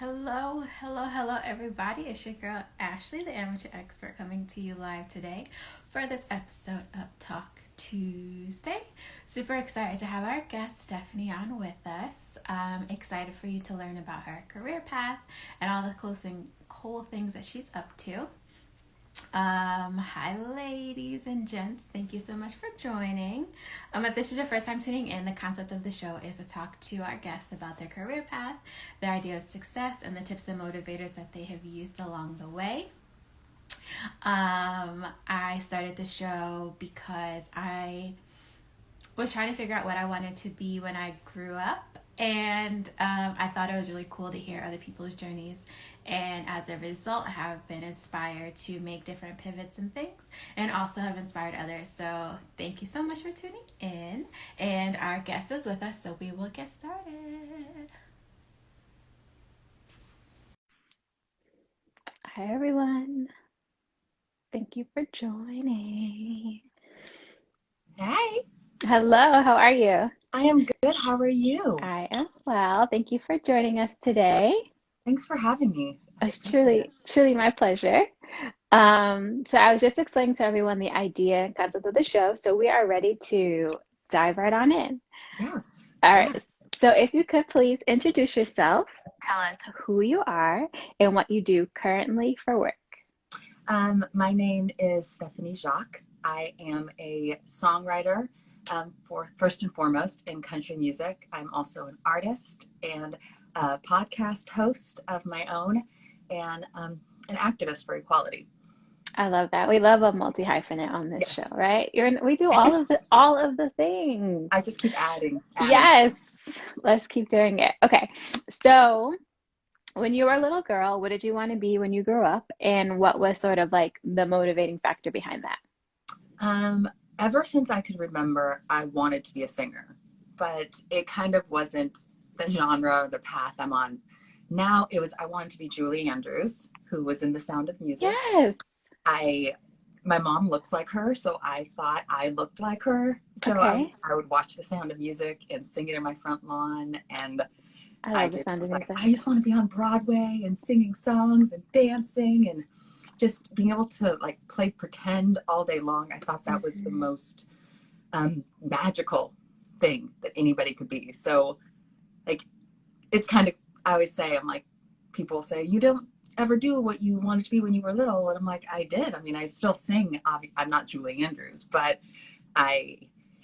Hello, everybody. It's your girl Ashley, the amateur expert, coming to you live today for this episode of Talk Tuesday. Super excited to have our guest Stephanie on with us. Excited for you to learn about her career path and all the cool things that she's up to. Hi, ladies and gents. Thank you so much for joining. If this is your first time tuning in, the concept of the show is to talk to our guests about their career path, their idea of success, and the tips and motivators that they have used along the way. I started the show because I was trying to figure out what I wanted to be when I grew up. And I thought it was really cool to hear other people's journeys. And as a result, I have been inspired to make different pivots and things and also have inspired others. So thank you so much for tuning in. And our guest is with us, so we will get started. Hi, everyone. Thank you for joining. Hey, Hello, how are you? I am good. How are you? I am well. Thank you for joining us today. Thanks for having me. It's Appreciate it. truly my pleasure. So I was just explaining to everyone the idea and concept of the show, so we are ready to dive right on in. Yes, All yes. right, so if you could please introduce yourself, tell us who you are and what you do currently for work. My name is Stephanie Jacques. I am a songwriter, for first and foremost in country music. I'm also an artist and a podcast host of my own, and an activist for equality. I love that. We love a multi-hyphenate on this show, Yes, right? We do all of the things. I just keep adding to Yes. it. Let's keep doing it. Okay. So, when you were a little girl, what did you want to be when you grew up? And what was sort of like the motivating factor behind that? Um, Ever since I could remember, I wanted to be a singer, but it kind of wasn't the genre or the path I'm on. Now it was I wanted to be Julie Andrews, who was in The Sound of Music. Yes. I My mom looks like her, so I thought I looked like her. So Okay. I would watch The Sound of Music and sing it in my front lawn, and I I love the just sound of was like, music. I just want to be on Broadway and singing songs and dancing and just being able to like play pretend all day long. I thought that was the Hmm. most magical thing that anybody could be. So, like, it's kind of, I always say, I'm like, people say, you don't ever do what you wanted to be when you were little. And I'm like, I did. I mean, I still sing. I'm not Julie Andrews, but I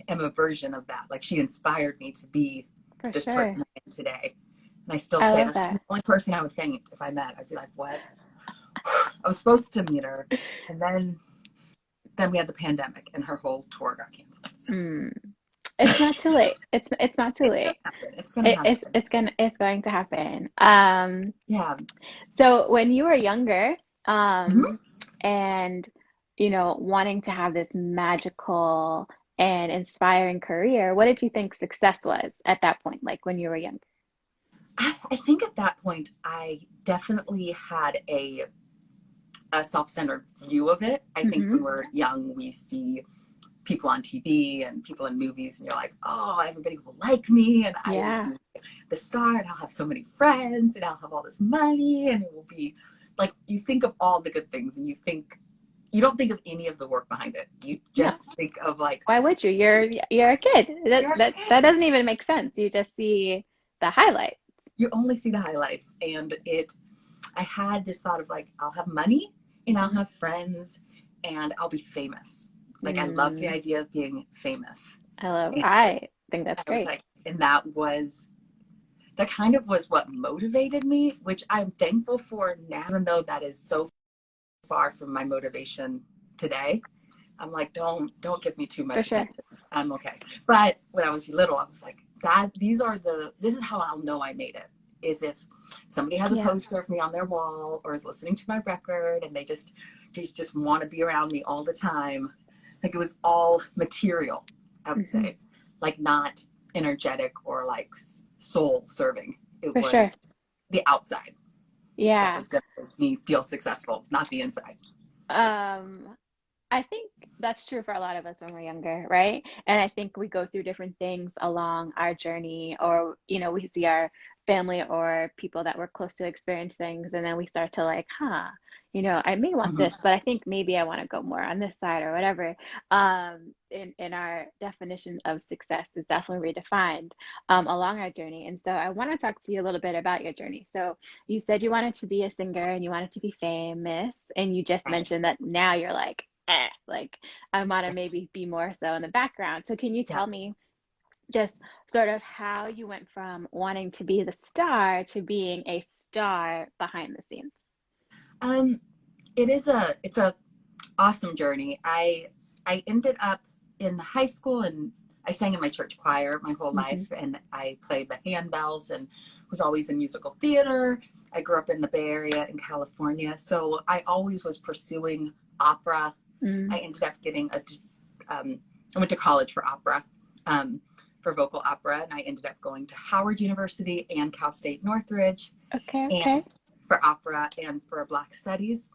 am a version of that. Like, she inspired me to be For this sure. person I am today. And I still I say love that's the that. only person I would faint if I met. I'd be like, what? I was supposed to meet her. And then we had the pandemic and her whole tour got canceled. So Mm. It's not too late. It's not too it's gonna late. happen. It's gonna happen. It's going to happen. Yeah. So when you were younger, Mm-hmm. and wanting to have this magical and inspiring career, what did you think success was at that point, like when you were younger? I think at that point I definitely had a self-centered view of it. I think Hmm. when we're young, we see people on TV and people in movies, and you're like, oh, everybody will like me, and I will Yeah. be the star, and I'll have so many friends, and I'll have all this money, and it will be like you think of all the good things, and you don't think of any of the work behind it. You No. just think of like Why would you? You're a kid. That you're a that that kid. doesn't even make sense. You just see the highlight. You only see the highlights, and it. I had this thought of like I'll have money, and I'll have friends, and I'll be famous. Like I love the Mm, idea of being famous, and I think that's I was great. like, and that kind of was what motivated me, which I'm thankful for now, even though that is so far from my motivation today. I'm like, don't give me too For much sure. attention. I'm okay. But when I was little, I was like, this is how I'll know I made it. Is if somebody has a Yeah. poster of me on their wall or is listening to my record and they just want to be around me all the time. Like it was all material, I would Hmm. say. Like not energetic or like soul serving. It For sure. was the outside that Yeah. was going to make me feel successful, not the inside. Um, I think that's true for a lot of us when we're younger, right? And I think we go through different things along our journey, or we see our family or people that were close to experience things, and then we start to like, I may want Mhm. this, but I think maybe I want to go more on this side or whatever. In our definition of success is definitely redefined along our journey. And so I want to talk to you a little bit about your journey. So you said you wanted to be a singer and you wanted to be famous, and you just Right. mentioned that now you're like, like I want to maybe be more so in the background. So can you Yeah. tell me just sort of how you went from wanting to be the star to being a star behind the scenes? Um, it's a awesome journey. I ended up in high school and I sang in my church choir my whole Hmm. life, and I played the handbells and was always in musical theater. I grew up in the Bay Area in California, so I always was pursuing opera. I Mm, ended up getting I went to college for opera, um, for vocal opera, and I ended up going to Howard University and Cal State Northridge, okay, okay. and for opera and for Black Studies.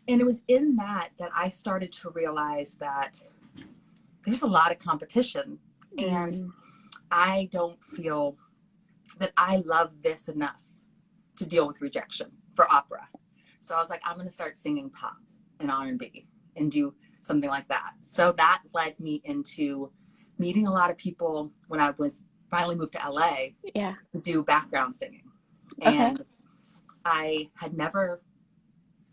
And it was in that I started to realize that there's a lot of competition, and Mm, I don't feel that I love this enough to deal with rejection for opera. So I was like, I'm going to start singing pop and R&B and do something like that. So that led me into meeting a lot of people when I was finally moved to LA yeah. to do background singing. Okay. And I had never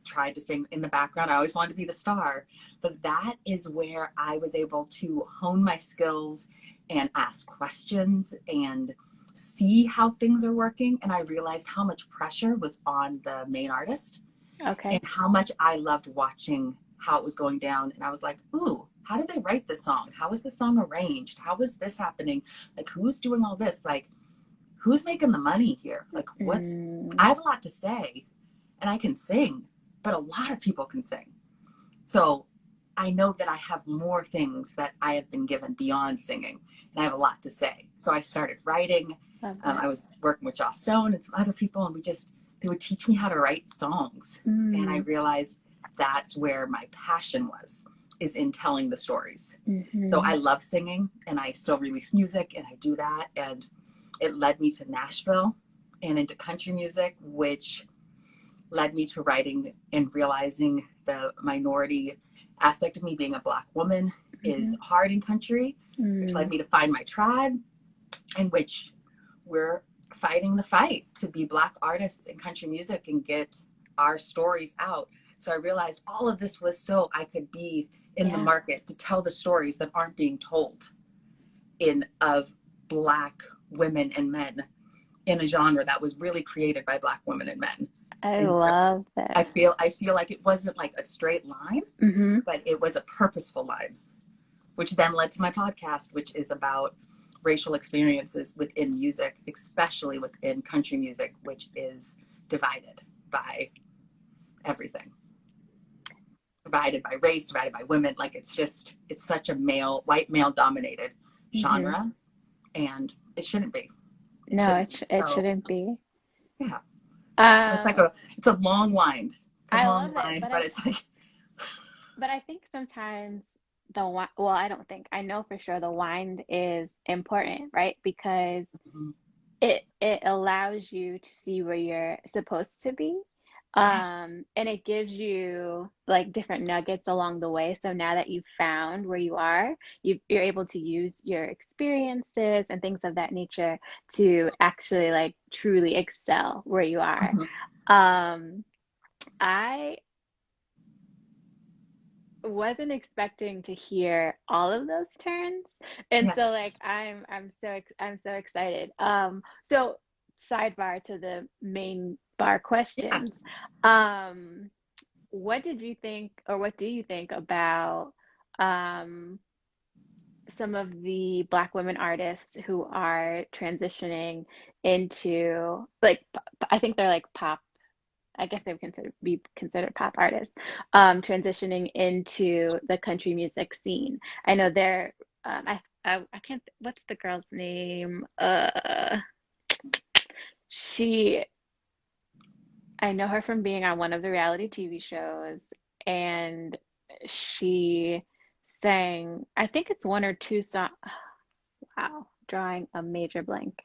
tried to sing in the background. I always wanted to be the star. But that is where I was able to hone my skills and ask questions and see how things are working. And I realized how much pressure was on the main artist Okay. and how much I loved watching how it was going down. And I was like, ooh, how did they write this song? How was the song arranged? How was this happening? Like, who's doing all this? Like, who's making the money here? Like, Mm, I have a lot to say and I can sing, but a lot of people can sing. So I know that I have more things that I have been given beyond singing, and I have a lot to say. So I started writing. love that. I was working with Joss Stone and some other people, and they would teach me how to write songs. And I Mm, realized that's where my passion was, is in telling the stories. So I hmm. love singing, and I still release music, and I do that. And it led me to Nashville and into country music, which led me to writing and realizing the minority aspect of me being a Black woman Hmm. is hard in country, which led Mm, me to find my tribe, in which we're fighting the fight to be Black artists in country music and get our stories out. So I realized all of this was so I could be in the yeah. market to tell the stories that aren't being told in of Black women and men in a genre that was really created by Black women and men. I And so love this. I feel like it wasn't like a straight line, Hmm. but it was a purposeful line, which then led to my podcast, which is about racial experiences within music, especially within country music, which is divided by everything, divided by race, divided by women. Like it's such a white male dominated Hmm. genre, and it shouldn't be. It No, shouldn't be. it So shouldn't be. yeah. So Um, it's a long wind. It's a I long love it, wind, but it's like but I think sometimes well, I don't think, I know for sure the wind is important, right? Because it allows you to see where you're supposed to be. yeah. And it gives you like different nuggets along the way. So now that you've found where you are, you're able to use your experiences and things of that nature to actually like truly excel where you are. Mhm. Um, I wasn't expecting to hear all of those turns, and Yeah. so like I'm so excited. So sidebar to the main bar Yeah. questions. What did you think, or what do you think about um some of the Black women artists who are transitioning into like I think they're like pop, I guess they would be considered pop artists, transitioning into the country music scene. I know they're, I can't, what's the girl's name? She, I know her from being on one of the reality TV shows, and she sang, I think it's one or two songs. Wow, drawing a major blank.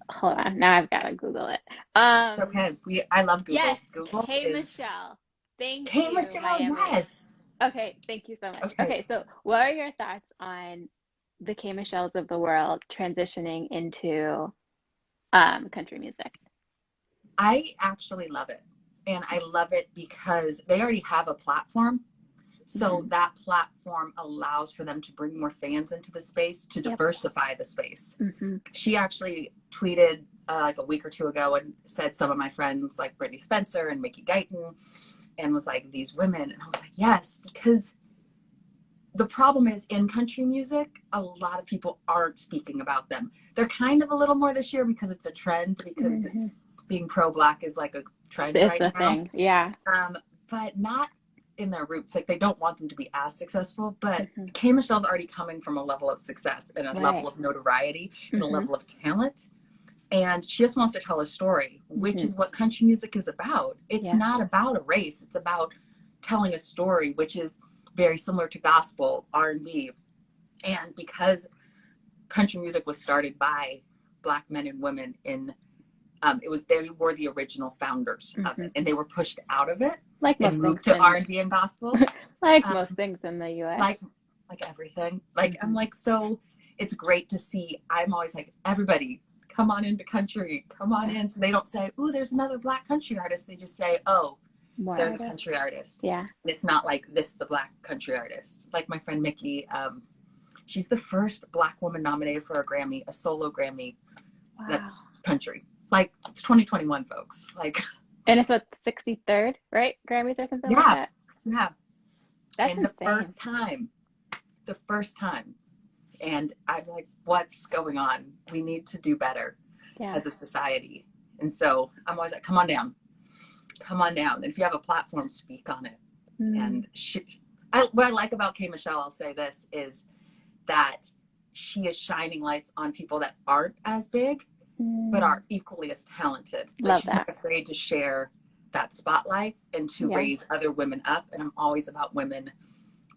hold on. Now I've got to Google it. Okay, I love Google. Yes, Google K is Michelle. Thank K you, Michelle. Miami. Yes. Okay, thank you so much. Okay. Okay, so what are your thoughts on the K Michelles of the world transitioning into country music? I actually love it. And I love it because they already have a platform. So Hmm. that platform allows for them to bring more fans into the space, to Yep. diversify the space. Hmm. She actually tweeted like a week or two ago and said some of my friends like Brittany Spencer and Mickey Guyton, and was like, these women. And I was like, yes, because the problem is in country music, a lot of people aren't speaking about them. They're kind of a little more this year because it's a trend, because Hmm. being pro-Black is like a trend It's right the now. thing. Yeah. But not in their roots. Like they don't want them to be as successful. But Hmm. K Michelle's already coming from a level of success and a Right. level of notoriety and a Hmm. level of talent. And she just wants to tell a story, which Hmm. is what country music is about. It's Yeah. not about a race. It's about telling a story, which is very similar to gospel, R&B. And because country music was started by Black men and women in they were the original founders of Hmm. it, and they were pushed out of it Like and most things moved to in R&B and gospel. like Um, most things in the US. like everything. Like I'm Hmm. like, so it's great to see. I'm always like, everybody come on into country, come on Yeah. in. So they don't say, oh, there's another Black country artist. They just say, oh, More there's a artists. country artist. Yeah. And it's not like this is the Black country artist. Like my friend Mickey, she's the first Black woman nominated for a Grammy, a solo Grammy. Wow. That's country. Like it's 2021, folks. Like, And it's what, 63rd, right? Grammys or something like yeah, that. yeah. That's And insane. the first time. And I'm like, what's going on? We need to do better Yeah. as a society. And so I'm always like, come on down. Come on down. And if you have a platform, speak on it. Mm. And what I like about K Michelle, I'll say this, is that she is shining lights on people that aren't as big, but are equally as talented. Like Love she's not that. afraid to share that spotlight and to Yeah. raise other women up. And I'm always about women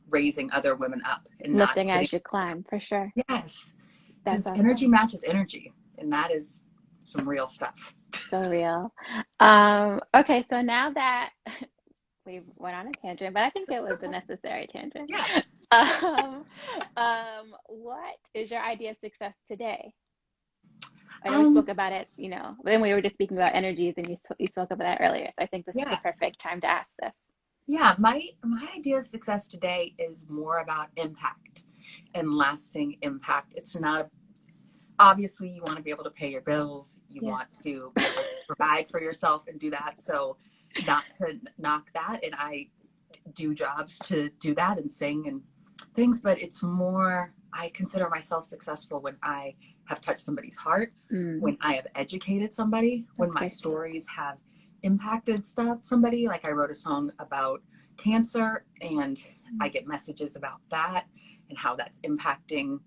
raising other women up and Lifting not as you climb, for sure. yes, That's because energy awesome. matches energy, and that is some real stuff. So real. Okay, so now that we went on a tangent, but I think it was a necessary tangent. Yeah. Um, what is your idea of success today? I know we Um, spoke about it, then we were just speaking about energies, and you spoke about that earlier. So I think this is the yeah. perfect time to ask this. Yeah. My idea of success today is more about impact and lasting impact. It's not obviously you want to be able to pay your bills, you Yes. want to be able to provide for yourself and do that. So not to knock that, and I do jobs to do that and sing and things, but it's more, I consider myself successful when I have touched somebody's heart, when I have educated somebody, when That's my good. stories have impacted somebody. Like I wrote a song about cancer, and I get messages about that and how that's impacting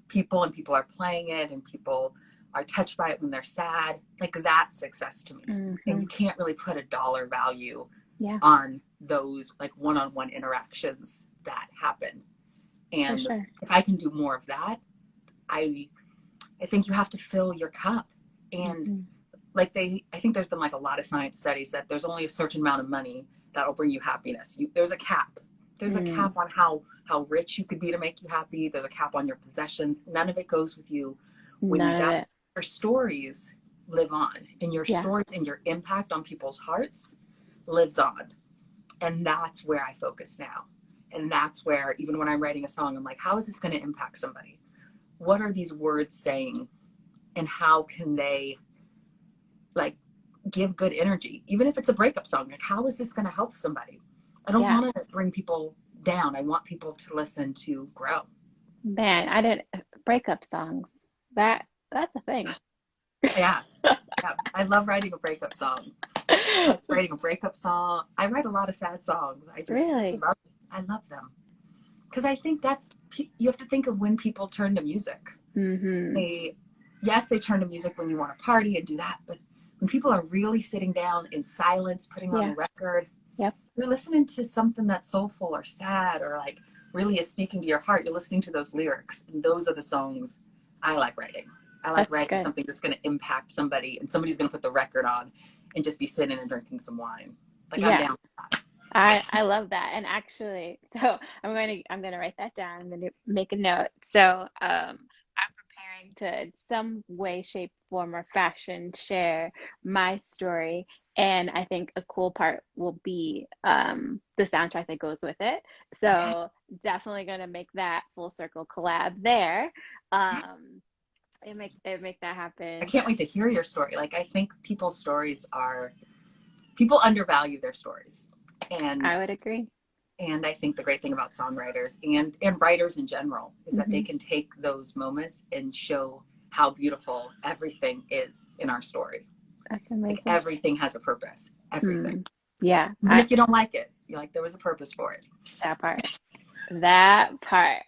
people, and people are playing it, and people are touched by it when they're sad. Like that's success to me. And you can't really put a dollar value Yeah. on those like one-on-one interactions that happen. And For sure. if I can do more of that, I think you have to fill your cup. And like I think there's been like a lot of science studies that there's only a certain amount of money that will bring you happiness. There's a cap. There's a cap on how rich you could be to make you happy. There's a cap on your possessions. None of it goes with you when None you of die. it. Your stories live on, and your Yeah. stories and your impact on people's hearts lives on. And that's where I focus now. And that's where, even when I'm writing a song, I'm like, how is this going to impact somebody? What are these words saying? And how can they like give good energy? Even if it's a breakup song, like how is this going to help somebody? I don't Yeah. want to bring people down. I want people to listen, to grow. Man, I didn't breakup songs. That's a thing. Yeah. Yeah. I love writing a breakup song. I love writing a breakup song. I write a lot of sad songs. Really? I love them. Because I think you have to think of when people turn to music. They turn to music when you want to party and do that, but when people are really sitting down in silence, putting on a record, you're listening to something that's soulful or sad or like really is speaking to your heart. You're listening to those lyrics, and those are the songs I like writing. I like That's writing good. something that's going to impact somebody, and somebody's going to put the record on and just be sitting and drinking some wine. Like, I'm Yeah. down. I love that. And actually, so I'm gonna write that down. I'm gonna make a note. So I'm preparing to in some way, shape, form, or fashion share my story. And I think a cool part will be the soundtrack that goes with it. Yeah. So definitely gonna make that full circle collab there. Um, and make that I happen. can't wait to hear your story. Like, I think people undervalue their stories. And I would agree. I think the great thing about songwriters and writers in general is that they Hmm. can take those moments and show how beautiful everything is in our story. That's Like, amazing. everything has a purpose. Everything. Hmm. Yeah, Even if you don't like it, you're like, there was a purpose for it. that part. That part.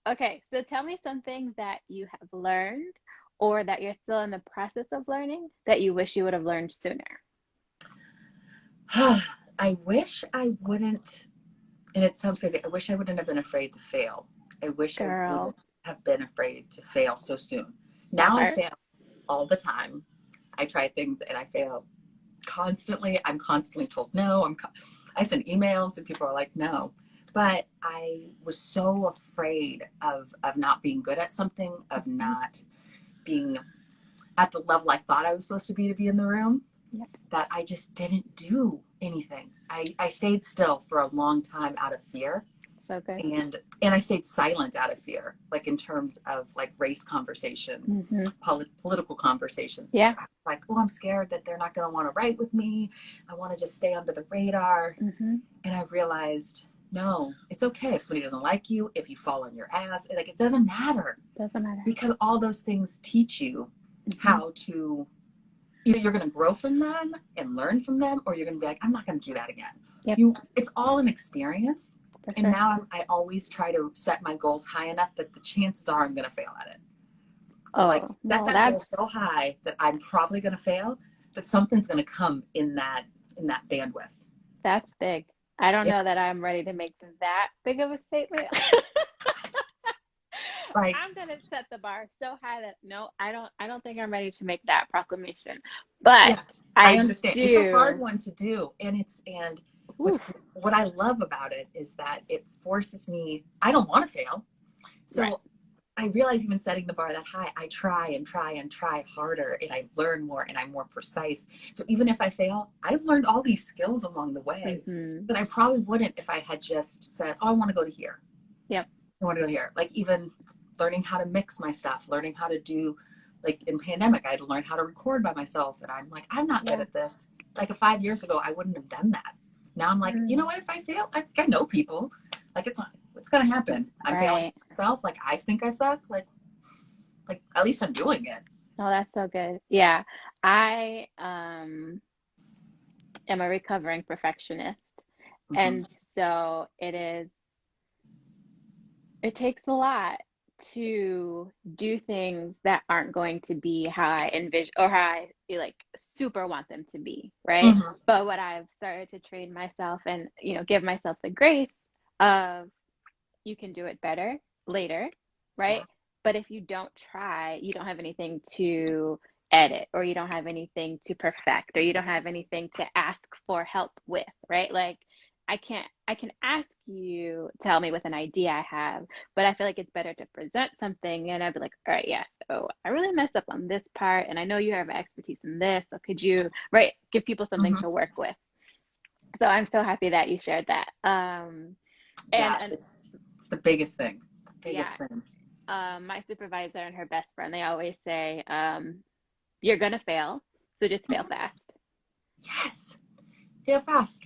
Okay, so tell me something that you have learned or that you're still in the process of learning that you wish you would have learned sooner. I wish I wouldn't, and it sounds crazy, I wish I wouldn't have been afraid to fail. I wish I Girl, wouldn't have been afraid to fail so soon. that Now I part. fail all the time. I try things and I fail constantly. I'm constantly told no. I send emails and people are like, no. But I was so afraid of not being good at something, of Mhm. not being at the level I thought I was supposed to be in the room, Yep, that I just didn't do anything. I stayed still for a long time out of fear, so good. and I stayed silent out of fear, like in terms of like race conversations, Hmm. political conversations. Yeah. I was like, oh, I'm scared that they're not going to want to write with me. I want to just stay under the radar. Hmm. And I realized, no, it's okay if somebody doesn't like you, if you fall on your ass. Like, it doesn't matter, Doesn't matter. because all those things teach you Hmm. how to, either you're going to grow from them and learn from them, or you're going to be like, I'm not going to do that again. Yep, It's all an experience. for And sure. now I always try to set my goals high enough that the chances are I'm going to fail at it. Like, Oh, set no, that goal that's so high that I'm probably going to fail, but something's going to come in that bandwidth. that's big. I don't Yeah. know that I'm ready to make that big of a statement. Like, I'm gonna set the bar so high that no, I don't think I'm ready to make that proclamation. But yeah, I I understand. It's a hard do. one to do. And Whew, what I love about it is that it forces me, I don't want to fail. right. So I realize, even setting the bar that high, I try and try and try harder, and I learn more and I'm more precise. So even if I fail, I've learned all these skills along the way Hmm. that I probably wouldn't if I had just said, oh, I want to go to here. Yep. I want to go here. Like, even learning how to mix my stuff, learning how to do, like in pandemic, I had to learn how to record by myself. And I'm like, I'm not good Yeah. at this. Like, 5 years ago, I wouldn't have done that. Now I'm like, you know Mm, what? If I fail, I know people. Like, it's going to happen. I'm failing right. myself. Like, I think I suck. Like, at least I'm doing it. No, that's so good. Yeah. I am a recovering perfectionist. Mm-hmm. And so it takes a lot to do things that aren't going to be how I envision or how I like super want them to be, right? Mm-hmm. But what I've started to train myself and, give myself the grace of you can do it better later, right? Yeah. But if you don't try, you don't have anything to edit or you don't have anything to perfect or you don't have anything to ask for help with, right? Like I can ask you to help me with an idea I have, but I feel like it's better to present something and I'd be like, all right, yeah, so I really messed up on this part and I know you have expertise in this, so could you, right, give people something Mm-hmm. to work with. So I'm so happy that you shared that. And Yeah. and It's the biggest thing. yeah, Biggest thing. my supervisor and her best friend, they always say, you're gonna fail, so just fail fast. Yes. Fail fast.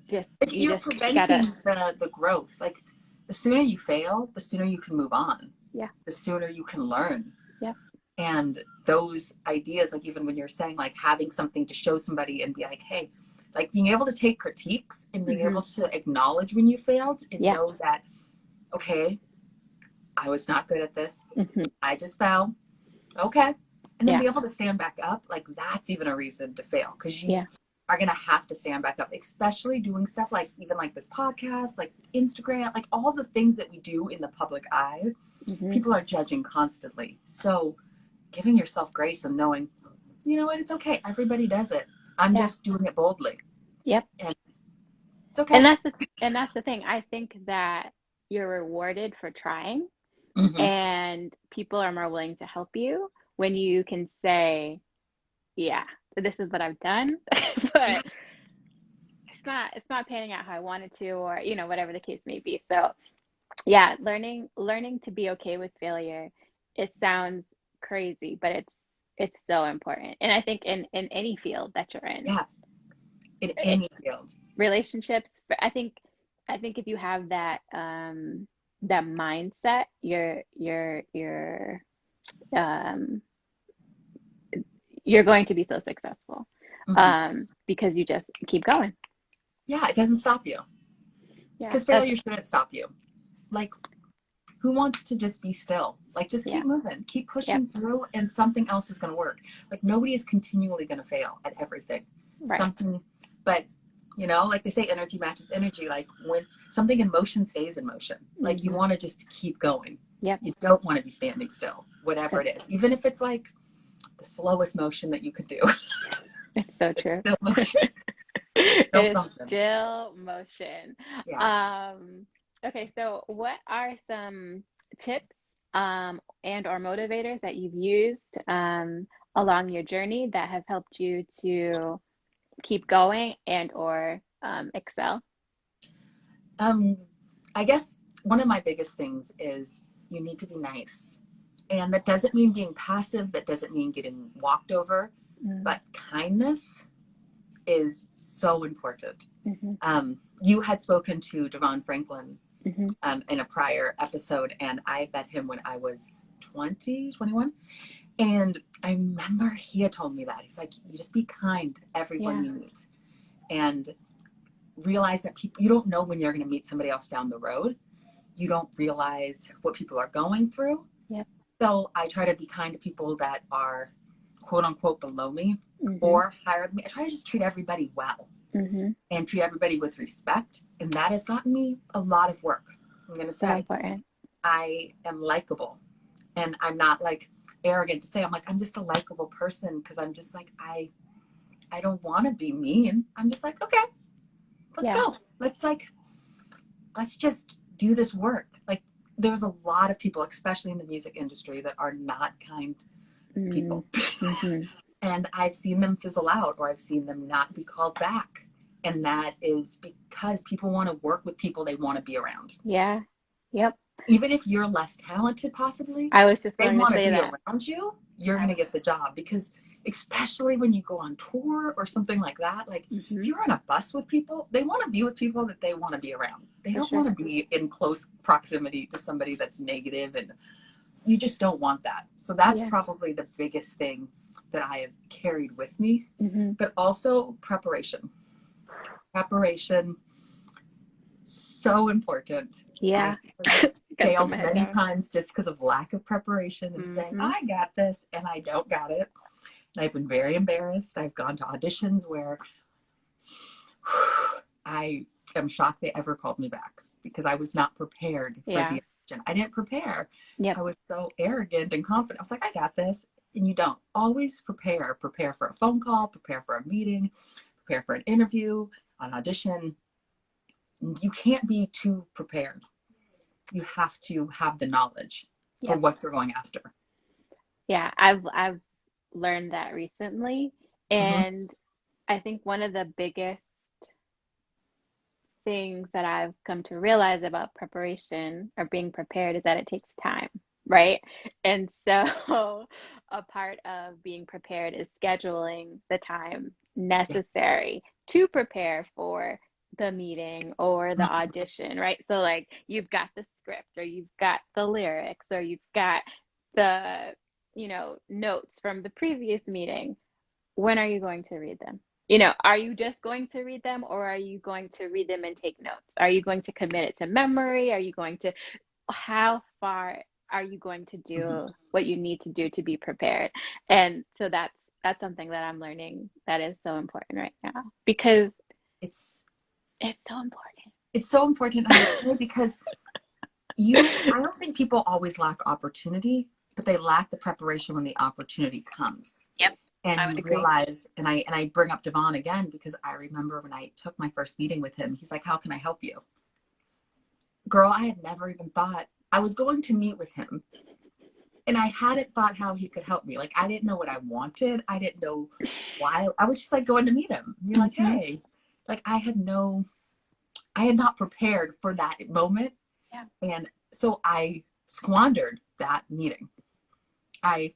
Just Like, you you're just gotta, preventing the growth. Like, the sooner you fail, the sooner you can move on. yeah, The sooner you can learn. yeah, And those ideas, like, even when you're saying, like, having something to show somebody and be like, hey, like, being able to take critiques and being hmm, able to acknowledge when you failed and yeah, know that, okay, I was not good at this. hmm, I just fell. Okay. And then yeah, be able to stand back up. Like, that's even a reason to fail, because you yeah, are going to have to stand back up, especially doing stuff like, even like this podcast, like Instagram, like all the things that we do in the public eye. hmm, People are judging constantly. So giving yourself grace and knowing, you know what, it's okay. Everybody does it. I'm Yeah. just doing it boldly. Yep. And it's okay. And that's the thing. I think that you're rewarded for trying, Mm-hmm. and people are more willing to help you when you can say, yeah, this is what I've done, but it's not panning out how I wanted to, or whatever the case may be. So yeah, learning to be okay with failure. It sounds crazy, but it's so important. And I think in any field that you're in, Yeah. In it, any field. relationships, I think if you have that mindset, um you're going to be so successful, Mm-hmm. because you just keep going. Yeah, it doesn't stop you. Yeah, Because failure shouldn't stop you. Like, who wants to just be still? Like, just yeah, keep moving, keep yep, pushing through, and something else is going to work. Like, nobody is continually going to fail at everything. right. Something, but like they say, energy matches energy. Like, when something in motion stays in motion, like you Hmm. want to just keep going. Yep, You don't want to be standing still, whatever that's, it is, even if it's like the slowest motion that you could do. it's so It's true. still motion. It's still It's something. still motion. Yeah. Okay, so what are some tips and or motivators that you've used along your journey that have helped you to keep going and or excel? Um, I guess one of my biggest things is you need to be nice. And that doesn't mean being passive, that doesn't mean getting walked over, Mm-hmm. but kindness is so important. Mm-hmm. You had spoken to Devon Franklin Mm-hmm. in a prior episode, and I met him when I was 20, 21. And I remember he had told me that. He's like, you just be kind to everyone Yeah, you meet. And realize that you don't know when you're going to meet somebody else down the road. You don't realize what people are going through. yep. So I try to be kind to people that are quote unquote below me Mm-hmm. or higher than me. I try to just treat everybody well Mm-hmm. and treat everybody with respect. And that has gotten me a lot of work. I'm going to So say important. I am likable, and I'm not like arrogant to say I'm just a likable person, because I'm just like, I don't want to be mean. I'm just like, okay, let's Yeah. go. Let's just do this work. Like, there's a lot of people, especially in the music industry, that are not kind people. Mm-hmm. And I've seen them fizzle out, or I've seen them not be called back. And that is because people want to work with people they want to be around. Yeah. Yep. Even if you're less talented, possibly, I was just they going to want to say be that. around you. You're going to get the job, because especially when you go on tour or something like that, like Mm-hmm. if you're on a bus with people, they want to be with people that they want to be around. They For don't sure. want to be in close proximity to somebody that's negative, and you just don't want that. So that's Yeah. probably the biggest thing that I have carried with me. Mm-hmm. But also preparation. Preparation, so important. Yeah. I Gotta put failed my head many down. times just because of lack of preparation and saying, Mm-hmm. I got this, and I don't got it. And I've been very embarrassed. I've gone to auditions where I am shocked they ever called me back, because I was not prepared for Yeah. the audition. I didn't prepare. Yep. I was so arrogant and confident. I was like, I got this. And you don't. Always prepare. Prepare for a phone call, prepare for a meeting, prepare for an interview, an audition. You can't be too prepared. You have to have the knowledge for Yep. what you're going after. Yeah. I've learned that recently, Mm-hmm. and I think one of the biggest things that I've come to realize about preparation or being prepared is that it takes time, right? And so a part of being prepared is scheduling the time Yeah. necessary to prepare for the meeting or the audition, right? So like you've got the script, or you've got the lyrics, or you've got the, notes from the previous meeting. When are you going to read them? Are you just going to read them, or are you going to read them and take notes? Are you going to commit it to memory? How far are you going to Mm-hmm. do what you need to do to be prepared? And so that's something that I'm learning that is so important right now, because It's it's so important. it's so important. I would say, because I don't think people always lack opportunity, but they lack the preparation when the opportunity comes. Yep. I And would you agree. realize, and I bring up Devon again because I remember when I took my first meeting with him, he's like, how can I help you? Girl, I had never even thought I was going to meet with him. And I hadn't thought how he could help me. Like, I didn't know what I wanted. I didn't know why. I was just like going to meet him. And you're like, hey, like I had not prepared for that moment. Yeah. And so I squandered that meeting. I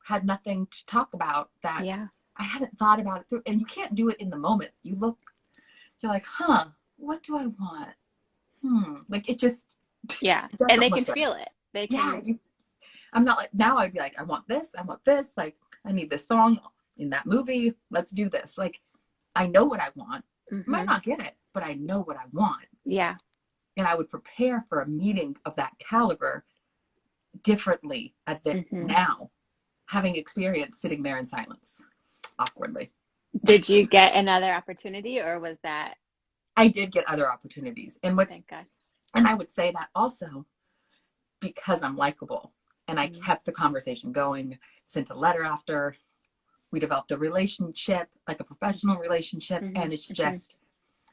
had nothing to talk about that. Yeah. I hadn't thought about it through. And you can't do it in the moment. You're like, what do I want? Like it just, Yeah. it doesn't And they look can good. feel it. They can. Yeah. I'm not like, now I'd be like, I want this. Like, I need this song in that movie. Let's do this. Like, I know what I want. I might not get it, but I know what I want. Yeah. And I would prepare for a meeting of that caliber differently now, having experienced sitting there in silence, awkwardly. Did you get another opportunity, or was that? I did get other opportunities. Thank God. And I would say that also because I'm likable. And I kept the conversation going, sent a letter after. We developed a relationship, like a professional relationship, and it's just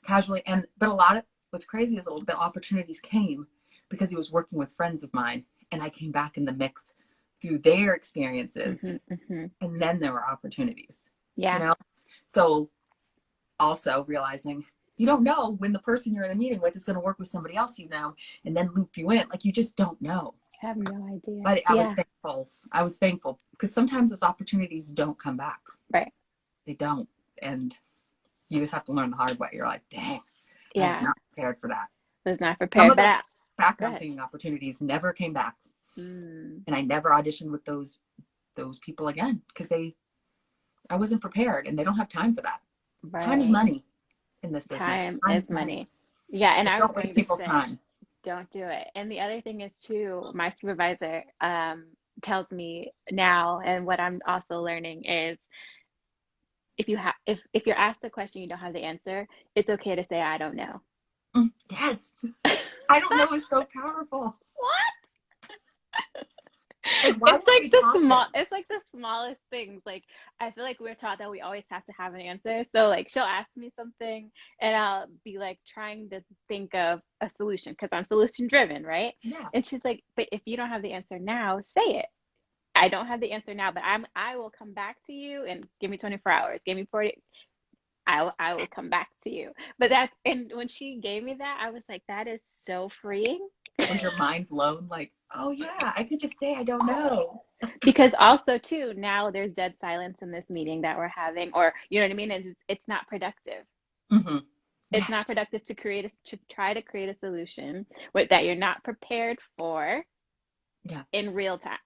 casually. But what's crazy is the opportunities came because he was working with friends of mine, and I came back in the mix through their experiences, and then there were opportunities. Yeah. You know, so also realizing you don't know when the person you're in a meeting with is going to work with somebody else, and then loop you in. Like you just don't know. I have no idea. But I was thankful. I was thankful because sometimes those opportunities don't come back. Right. They don't. And you just have to learn the hard way. You're like, dang, I was not prepared for that. Was not prepared. But background singing opportunities never came back. And I never auditioned with those people again because I wasn't prepared, and they don't have time for that. Right. Time is money in this business. Time is money. Yeah. And I was don't waste people's time. Don't do it. And the other thing is too, my supervisor tells me now, and what I'm also learning is if you're asked a question you don't have the answer, it's okay to say I don't know. Yes. I don't know is so powerful. What? It's like the smallest things. Like I feel like we're taught that we always have to have an answer. So like she'll ask me something and I'll be like trying to think of a solution because I'm solution driven, right? Yeah. And she's like, but if you don't have the answer now, say it. I don't have the answer now, but I will come back to you, and give me 24 hours. Give me 40. I will come back to you. But and when she gave me that, I was like, that is so freeing. Was your mind blown? Like, oh yeah, I could just say I don't know. Because also too, now there's dead silence in this meeting that we're having, or you know what I mean? It's not productive. It's not productive to try to create a solution that you're not prepared for in real time.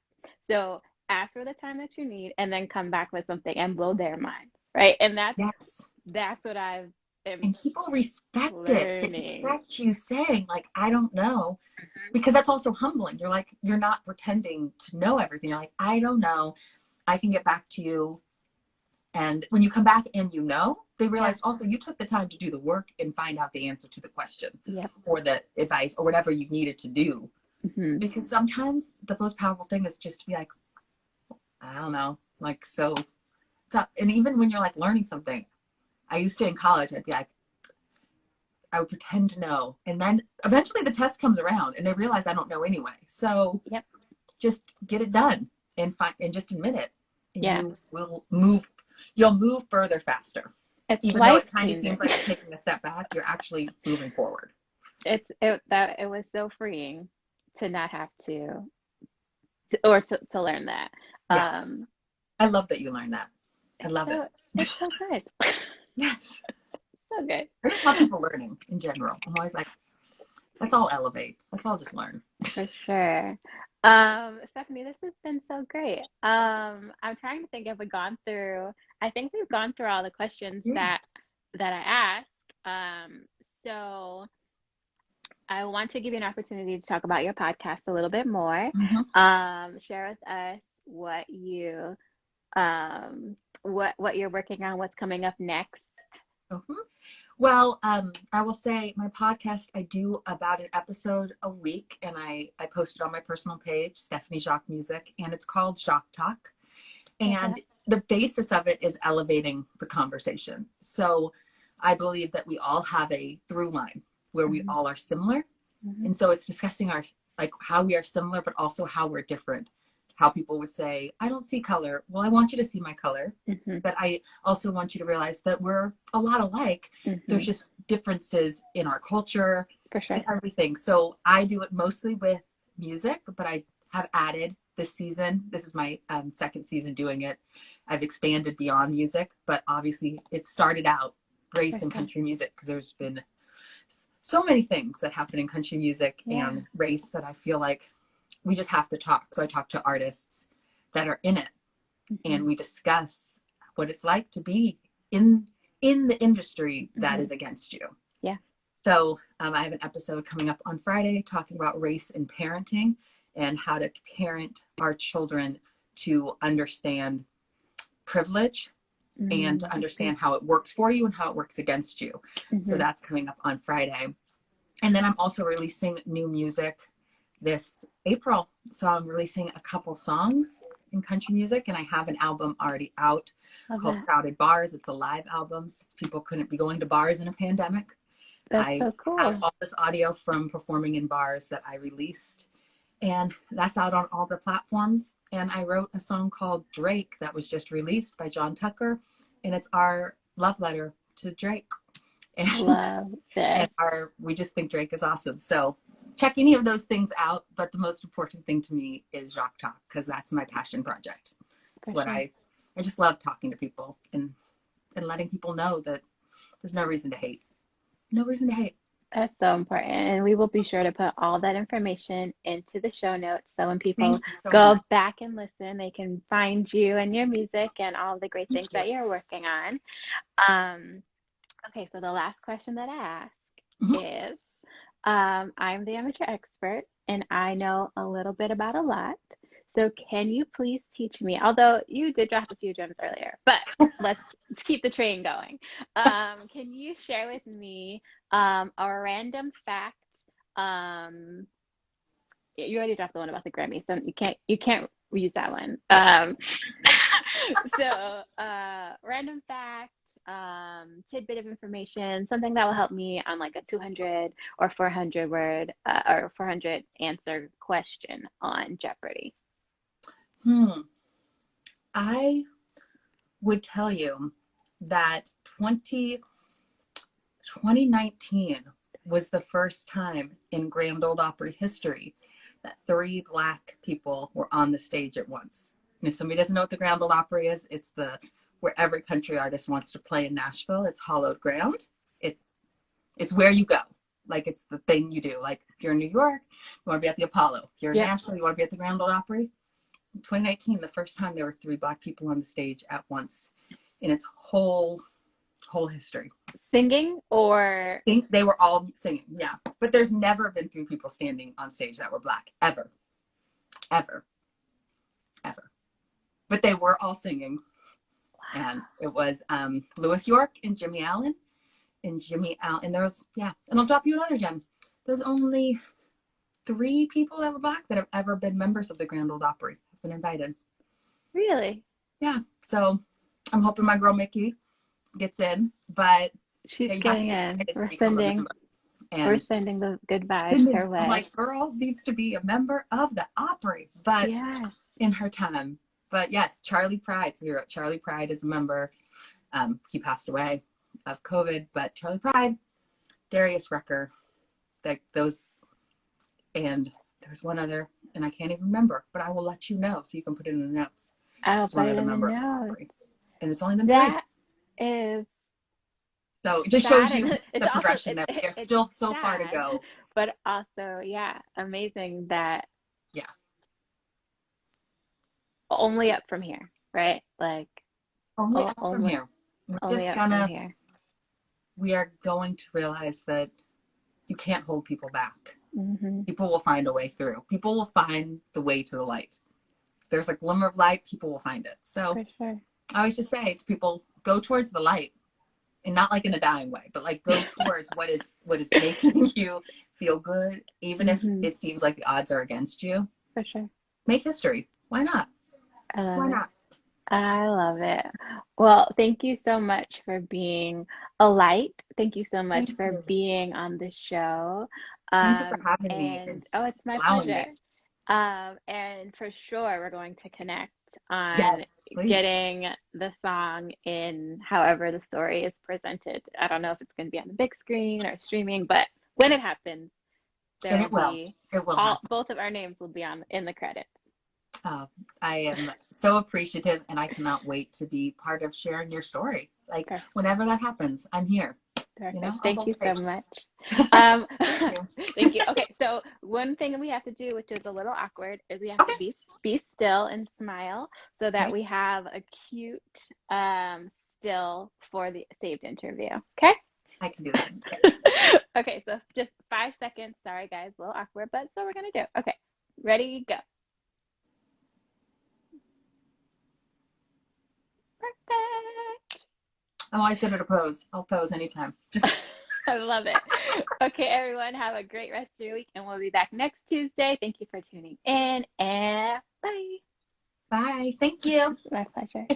So ask for the time that you need and then come back with something and blow their minds, right? And that's what and people respect it. They respect you saying like, I don't know, because that's also humbling. You're like, you're not pretending to know everything. You're like, I don't know. I can get back to you. And when you come back and they realize also you took the time to do the work and find out the answer to the question or the advice or whatever you needed to do. Because sometimes the most powerful thing is just to be like, I don't know, like, so. And even when you're like learning something, I used to in college, I'd be like, I would pretend to know. And then eventually the test comes around and they realize I don't know anyway. So just get it done and just admit it. And you'll move further faster. Even though it kind of seems like you're taking a step back, you're actually moving forward. It was so freeing to not have to learn that. I love that you learned that. I love it. It's so good. Yes. So good. I just love people learning in general. I'm always like, let's all elevate. Let's all just learn. For sure. Stephanie, this has been so great. I'm trying to think if I think we've gone through all the questions that I asked. So I want to give you an opportunity to talk about your podcast a little bit more. Share with us what you what you're working on, what's coming up next, Mhm. Well, I will say my podcast, I do about an episode a week, and I post it on my personal page, Stephanie Jacques Music, and it's called Jacques Talk. Okay. And the basis of it is elevating the conversation. So I believe that we all have a through line where we Mhm. all are similar. Mhm. And so it's discussing our, like, how we are similar, but also how we're different. How people would say, I don't see color. Well, I want you to see my color. Mhm. But I also want you to realize that we're a lot alike. There's Mhm. just differences in our culture For and sure. everything. So I do it mostly with music, but I have added this season. This is my second season doing it. I've expanded beyond music, but obviously it started out For race and sure. country music because there's been so many things that happen in country music Yeah. and race that I feel like we just have to talk. So I talk to artists that are in it, and Mhm. we discuss what it's like to be in the industry that Mhm. is against you. Yeah. So I have an episode coming up on Friday talking about race and parenting and how to parent our children to understand privilege and to That's good. understand how it works for you and how it works against you. So Mhm. that's coming up on Friday. And then I'm also releasing new music this April. So I'm releasing a couple songs in country music, and I have an album already out Love called that. Crowded Bars. It's a live album since people couldn't be going to bars in a pandemic. That's I so have cool. all this audio from performing in bars that I released, and that's out on all the platforms. And I wrote a song called Drake that was just released by John Tucker, and it's our love letter to Drake. And Love this. we just think Drake is awesome. So check any of those things out. But the most important thing to me is Rock Talk because that's my passion project. It's For what sure. I just love talking to people and letting people know that there's no reason to hate. No reason to hate. That's so important. And we will be sure to put all that information into the show notes. So when Thank people you so go much. back and listen, they can find you and your music and all the great Thank things you. that you're working on. Um, okay, so the last question that I ask Mhm. is I'm the amateur expert and I know a little bit about a lot. So can you please teach me, although you did drop a few gems earlier, but let's keep the train going. Can you share with me a random fact? Um, you already dropped the one about the Grammy, so you can't use that one. So random fact, tidbit of information, something that will help me on like a 200 or 400 word or 400 answer question on Jeopardy. Hmm. I would tell you that 2019 was the first time in Grand Ole Opry history that 3 Black people were on the stage at once. And if somebody doesn't know what the Grand Ole Opry is, it's the where every country artist wants to play in Nashville. It's hollowed ground. It's it's where you go. Like it's the thing you do. Like if you're in New York, you want to be at the Apollo. If you're in Yep. Nashville, you want to be at the Grand Ole Opry. In 2019, the first time there were 3 Black people on the stage at once in its whole history. Singing or Think they were all singing, yeah. But there's never been 3 people standing on stage that were Black, ever, ever, ever. But they were all singing, and it was Louis York and Jimmy Allen, and there was, yeah. And I'll drop you another gem. There's only 3 people that were Black that have ever been members of the Grand Ole Opry, have been invited. really? Yeah, so I'm hoping my girl Mickey gets in, but She's yeah, you have to getting be in. invited to We're become a sending member. we're And sending the good vibes I'm her way. like, girl needs to be a member of the Opry, but Yes. in her time. But yes, Charlie Pride. So we were at Charlie Pride as a member. He passed away of COVID, but Charlie Pride, Darius Rucker, like those, and there's one other, and I can't even remember, but I will let you know so you can put it in the notes. I'll There's put one it other in the member of the notes. Opry, and it's only been 3. That is So it just sad shows and you it's the also progression that we have it's still so far to sad, go. but also yeah, amazing that Yeah. only up from here, right? Like Only up from only here. We're only just up from gonna, here. we are going to realize that you can't hold people back. Hmm. People will find a way through. People will find the way to the light. There's a glimmer of light, people will find it. So For sure. I always just say to people, go towards the light. and not like in a dying way, but like go towards what is making you feel good, even if Hmm. it seems like the odds are against you. For sure. Make history. Why not? I love Why it. not? I love it. Well, thank you so much for being a light. Thank you so much Thank for you. being on the show. Thank you for having me And and oh, it's my allowing me. pleasure. And for sure, we're going to connect on Yes, please. getting the song in however the story is presented. I don't know if it's going to be on the big screen or streaming, but when it happens, there And will it will. be It will all happen. both of our names will be on in the credits. Oh, I am so appreciative and I cannot wait to be part of sharing your story. Like Perfect. whenever that happens, I'm here. Perfect. I'll Thank hold you so space. much. Um, Thank you. thank you. Okay, so one thing we have to do, which is a little awkward, is we have to Okay. be still and smile so that Okay. we have a cute still for the saved interview. Okay? I can do that. Yeah. Okay, so just 5 seconds. Sorry, guys, a little awkward, but so we're gonna do. Okay, ready, go. Perfect. I'm always good at a pose. I'll pose anytime. Just I love it. Okay, everyone, have a great rest of your week, and we'll be back next Tuesday. Thank you for tuning in, and bye. bye. Thank you. My pleasure.